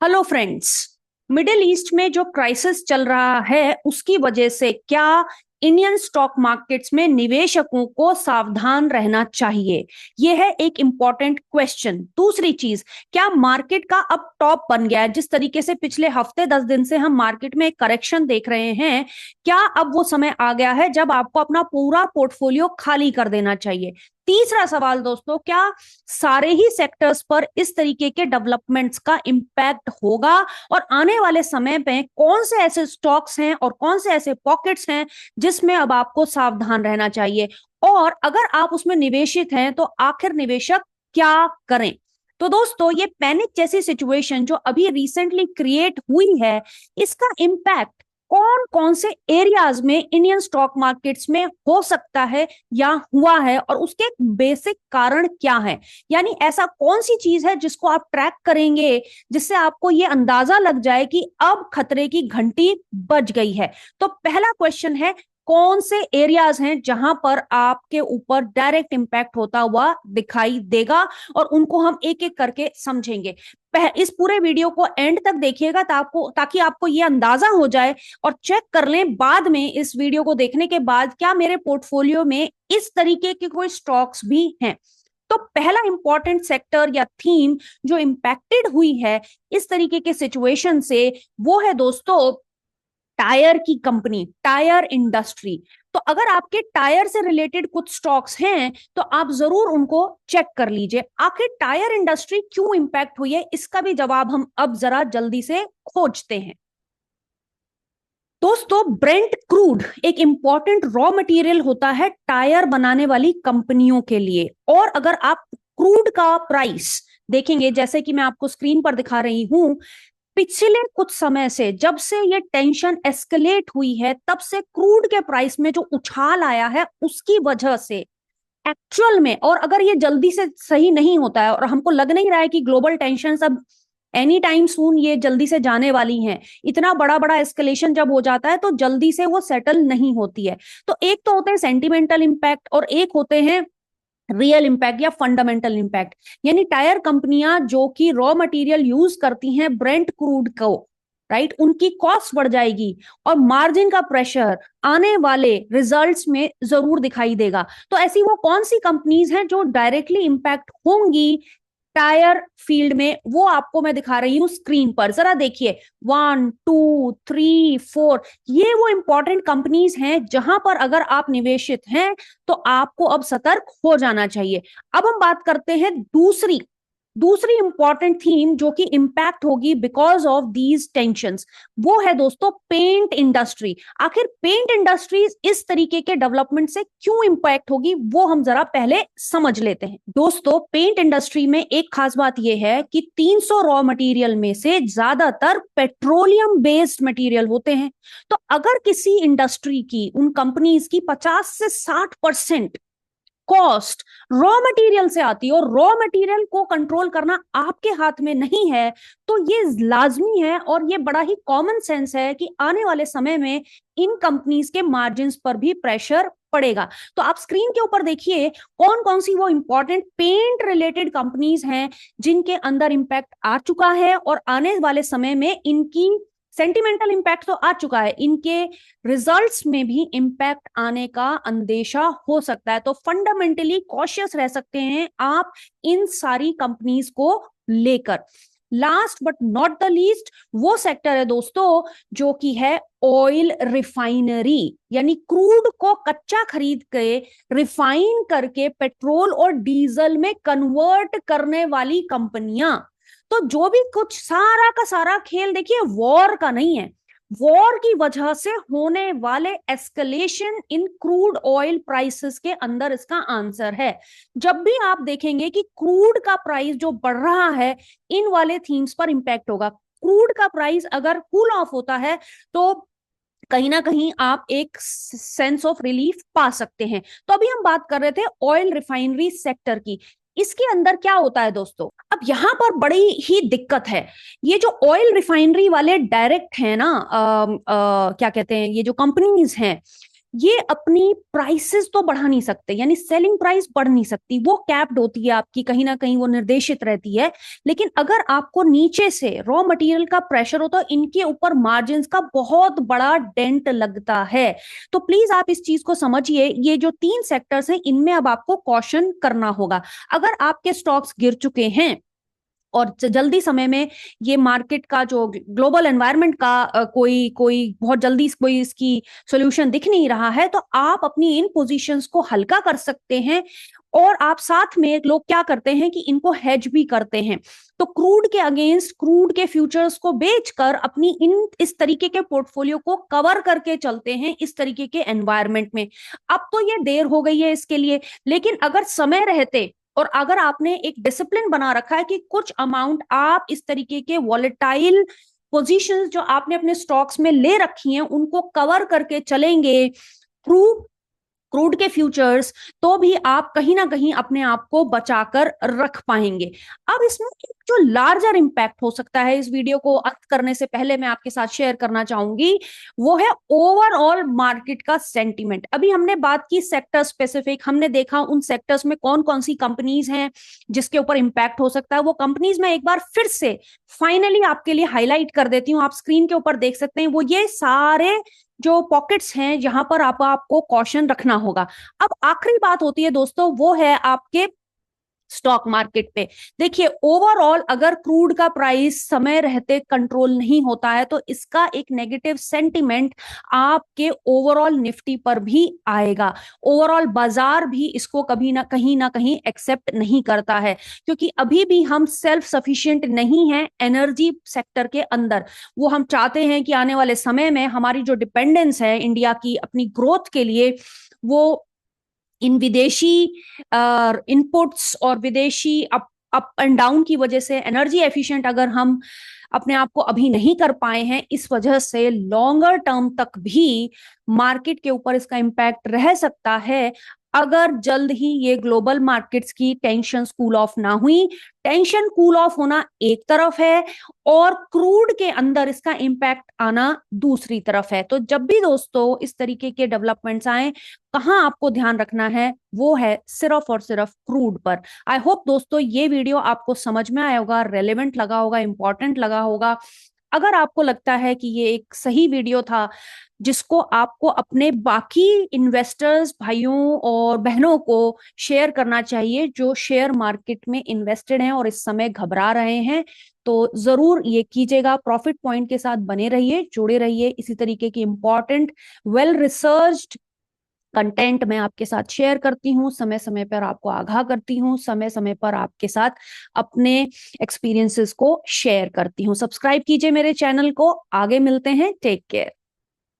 Hello friends. Middle east में जो crisis चल रहा है उसकी वजह से क्या इंडियन स्टॉक मार्केट्स में निवेशकों को सावधान रहना चाहिए? यह है एक इंपॉर्टेंट क्वेश्चन। दूसरी चीज, क्या मार्केट का अब टॉप बन गया है? जिस तरीके से पिछले हफ्ते 10 दिन से हम मार्केट में एक करेक्शन देख रहे हैं, क्या अब वो समय आ गया है जब आपको अपना पूरा पोर्टफोलियो खाली कर देना चाहिए? तीसरा सवाल दोस्तों, क्या सारे ही सेक्टर्स पर इस तरीके के डेवलपमेंट्स का इंपैक्ट होगा? और आने वाले समय में कौन से ऐसे स्टॉक्स हैं और कौन से ऐसे पॉकेट्स हैं जिसमें अब आपको सावधान रहना चाहिए? और अगर आप उसमें निवेशित हैं तो आखिर निवेशक क्या करें? तो दोस्तों, ये पैनिक जैसी सिचुएशन जो अभी रिसेंटली क्रिएट हुई है, इसका इम्पैक्ट कौन कौन से एरियाज में इंडियन स्टॉक मार्केट्स में हो सकता है या हुआ है, और उसके बेसिक कारण क्या है? यानी ऐसा कौन सी चीज है जिसको आप ट्रैक करेंगे जिससे आपको ये अंदाजा लग जाए कि अब खतरे की घंटी बज गई है? तो पहला क्वेश्चन है, कौन से एरियाज हैं जहां पर आपके ऊपर डायरेक्ट इंपैक्ट होता हुआ दिखाई देगा, और उनको हम एक एक करके समझेंगे। इस पूरे वीडियो को एंड तक देखिएगा ताकि आपको ये अंदाजा हो जाए और चेक कर लें बाद में, इस वीडियो को देखने के बाद, क्या मेरे पोर्टफोलियो में इस तरीके के कोई स्टॉक्स भी हैं। तो पहला इंपॉर्टेंट सेक्टर या थीम जो इंपैक्टेड हुई है इस तरीके के सिचुएशन से, वो है दोस्तों टायर की कंपनी, टायर इंडस्ट्री। तो अगर आपके टायर से रिलेटेड कुछ स्टॉक्स हैं तो आप जरूर उनको चेक कर लीजिए। आखिर टायर इंडस्ट्री क्यों इंपैक्ट हुई है, इसका भी जवाब हम अब जरा जल्दी से खोजते हैं। दोस्तों, ब्रेंट क्रूड एक इंपॉर्टेंट रॉ मटेरियल होता है टायर बनाने वाली कंपनियों के लिए। और अगर आप क्रूड का प्राइस देखेंगे, जैसे कि मैं आपको स्क्रीन पर दिखा रही हूं, पिछले कुछ समय से जब से ये टेंशन एस्केलेट हुई है, तब से क्रूड के प्राइस में जो उछाल आया है, उसकी वजह से एक्चुअल में, और अगर ये जल्दी से सही नहीं होता है, और हमको लग नहीं रहा है कि ग्लोबल टेंशन अब एनी टाइम सून ये जल्दी से जाने वाली हैं, इतना बड़ा बड़ा एस्केलेशन जब हो जाता है तो जल्दी से वो सेटल नहीं होती है। तो एक तो होते हैं सेंटिमेंटल इंपैक्ट और एक होते हैं रियल इंपैक्ट या फंडामेंटल इंपैक्ट। यानी टायर कंपनियां जो कि रॉ मटेरियल यूज करती हैं ब्रेंट क्रूड को, राइट, उनकी कॉस्ट बढ़ जाएगी और मार्जिन का प्रेशर आने वाले रिजल्ट्स में जरूर दिखाई देगा। तो ऐसी वो कौन सी कंपनीज हैं जो डायरेक्टली इंपैक्ट होंगी टायर फील्ड में, वो आपको मैं दिखा रही हूं स्क्रीन पर। जरा देखिए, 1 2 3 4, ये वो इंपॉर्टेंट कंपनीज हैं जहां पर अगर आप निवेशित हैं तो आपको अब सतर्क हो जाना चाहिए। अब हम बात करते हैं दूसरी दूसरी इंपॉर्टेंट थीम जो कि इंपैक्ट होगी बिकॉज ऑफ दीज टेंशंस। वो है दोस्तों पेंट इंडस्ट्री। आखिर पेंट इंडस्ट्री इस तरीके के डेवलपमेंट से क्यों इंपैक्ट होगी, वो हम जरा पहले समझ लेते हैं। दोस्तों, पेंट इंडस्ट्री में एक खास बात यह है कि 300 रॉ मटेरियल में से ज्यादातर पेट्रोलियम बेस्ड मटेरियल होते हैं। तो अगर किसी इंडस्ट्री की, उन कंपनीज की 50 से 60% कॉस्ट रॉ मटेरियल से आती है, और रॉ मटेरियल को कंट्रोल करना आपके हाथ में नहीं है, तो ये लाजमी है और ये बड़ा ही कॉमन सेंस है कि आने वाले समय में इन कंपनीज के मार्जिन्स पर भी प्रेशर पड़ेगा। तो आप स्क्रीन के ऊपर देखिए कौन कौन सी वो इंपॉर्टेंट पेंट रिलेटेड कंपनीज हैं जिनके अंदर इंपैक्ट आ चुका है, और आने वाले समय में इनकी सेंटिमेंटल इंपैक्ट तो आ चुका है, इनके रिजल्ट्स में भी इंपैक्ट आने का अंदेशा हो सकता है। तो फंडामेंटली कॉशियस रह सकते हैं आप इन सारी कंपनीज को लेकर। Last but not the least वो सेक्टर है दोस्तों जो कि है ऑयल रिफाइनरी, यानी क्रूड को कच्चा खरीद के रिफाइन करके पेट्रोल और डीजल में कन्वर्ट करने वाली कंपनियां। तो जो भी कुछ सारा का सारा खेल देखिए वॉर का नहीं है, वॉर की वजह से होने वाले एस्केलेशन इन क्रूड ऑयल प्राइसेस के अंदर इसका आंसर है। जब भी आप देखेंगे कि क्रूड का प्राइस जो बढ़ रहा है, इन वाले थीम्स पर इंपैक्ट होगा। क्रूड का प्राइस अगर कूल ऑफ होता है तो कहीं ना कहीं आप एक सेंस ऑफ रिलीफ पा सकते हैं। तो अभी हम बात कर रहे थे ऑयल रिफाइनरी सेक्टर की। इसके अंदर क्या होता है दोस्तों, अब यहां पर बड़ी ही दिक्कत है। ये जो ऑयल रिफाइनरी वाले डायरेक्ट है ना, क्या कहते हैं, ये जो कंपनीज हैं, ये अपनी प्राइसेस तो बढ़ा नहीं सकते, यानी सेलिंग प्राइस बढ़ नहीं सकती, वो कैप्ड होती है आपकी, कहीं ना कहीं वो निर्देशित रहती है। लेकिन अगर आपको नीचे से रॉ मटेरियल का प्रेशर हो तो इनके ऊपर मार्जिन का बहुत बड़ा डेंट लगता है। तो प्लीज आप इस चीज को समझिए, ये जो 3 सेक्टर्स हैं इनमें अब आपको कॉशन करना होगा। अगर आपके स्टॉक्स गिर चुके हैं और जल्दी समय में ये मार्केट का जो ग्लोबल एनवायरनमेंट का कोई कोई बहुत जल्दी कोई इसकी सॉल्यूशन दिख नहीं रहा है, तो आप अपनी इन पोजीशंस को हल्का कर सकते हैं। और आप साथ में, लोग क्या करते हैं कि इनको हेज भी करते हैं, तो क्रूड के अगेंस्ट क्रूड के फ्यूचर्स को बेचकर अपनी इस तरीके के पोर्टफोलियो को कवर करके चलते हैं इस तरीके के एनवायरनमेंट में। अब तो ये देर हो गई है इसके लिए, लेकिन अगर समय रहते और अगर आपने एक डिसिप्लिन बना रखा है कि कुछ अमाउंट आप इस तरीके के वॉलेटाइल पोजीशंस जो आपने अपने स्टॉक्स में ले रखी हैं उनको कवर करके चलेंगे थ्रू क्रूड के फ्यूचर्स, तो भी आप कहीं ना कहीं अपने आप को बचाकर रख पाएंगे। अब इसमें एक जो लार्जर इंपैक्ट हो सकता है, इस वीडियो को अंत करने से पहले मैं आपके साथ शेयर करना चाहूंगी, वो है ओवरऑल मार्केट का सेंटीमेंट। अभी हमने बात की सेक्टर स्पेसिफिक, हमने देखा उन सेक्टर्स में कौन कौन सी कंपनीज हैं जिसके ऊपर इंपैक्ट हो सकता है। वो कंपनीज मैं एक बार फिर से फाइनली आपके लिए हाईलाइट कर देती हूँ, आप स्क्रीन के ऊपर देख सकते हैं, वो ये सारे जो पॉकेट्स हैं जहां पर आपको कॉशन रखना होगा। अब आखिरी बात होती है दोस्तों, वो है आपके स्टॉक मार्केट पे। देखिए ओवरऑल अगर क्रूड का प्राइस समय रहते कंट्रोल नहीं होता है तो इसका एक नेगेटिव सेंटिमेंट आपके ओवरऑल निफ्टी पर भी आएगा। ओवरऑल बाजार भी इसको कभी ना कहीं एक्सेप्ट नहीं करता है, क्योंकि अभी भी हम सेल्फ सफिशिएंट नहीं है एनर्जी सेक्टर के अंदर। वो हम चाहते हैं कि आने वाले समय में हमारी जो डिपेंडेंस है इंडिया की अपनी ग्रोथ के लिए, वो इन विदेशी इनपुट्स और विदेशी अप एंड डाउन की वजह से एनर्जी एफिशिएंट अगर हम अपने आप को अभी नहीं कर पाए हैं, इस वजह से लॉन्गर टर्म तक भी मार्केट के ऊपर इसका इम्पैक्ट रह सकता है अगर जल्द ही ये ग्लोबल मार्केट्स की टेंशन कूल ऑफ ना हुई। टेंशन कूल ऑफ होना एक तरफ है और क्रूड के अंदर इसका इम्पैक्ट आना दूसरी तरफ है। तो जब भी दोस्तों इस तरीके के डेवलपमेंट्स आए, कहां आपको ध्यान रखना है, वो है सिर्फ और सिर्फ क्रूड पर। आई होप दोस्तों ये वीडियो आपको समझ में आया होगा, रेलेवेंट लगा होगा, इंपॉर्टेंट लगा होगा। अगर आपको लगता है कि ये एक सही वीडियो था जिसको आपको अपने बाकी इन्वेस्टर्स भाइयों और बहनों को शेयर करना चाहिए जो शेयर मार्केट में इन्वेस्टेड हैं और इस समय घबरा रहे हैं, तो जरूर ये कीजिएगा। प्रॉफिट पॉइंट के साथ बने रहिए, जुड़े रहिए। इसी तरीके की इंपॉर्टेंट वेल रिसर्च्ड कंटेंट मैं आपके साथ शेयर करती हूँ, समय समय पर आपको आगाह करती हूँ, समय समय पर आपके साथ अपने एक्सपीरियंसेस को शेयर करती हूँ। सब्सक्राइब कीजिए मेरे चैनल को। आगे मिलते हैं, टेक केयर।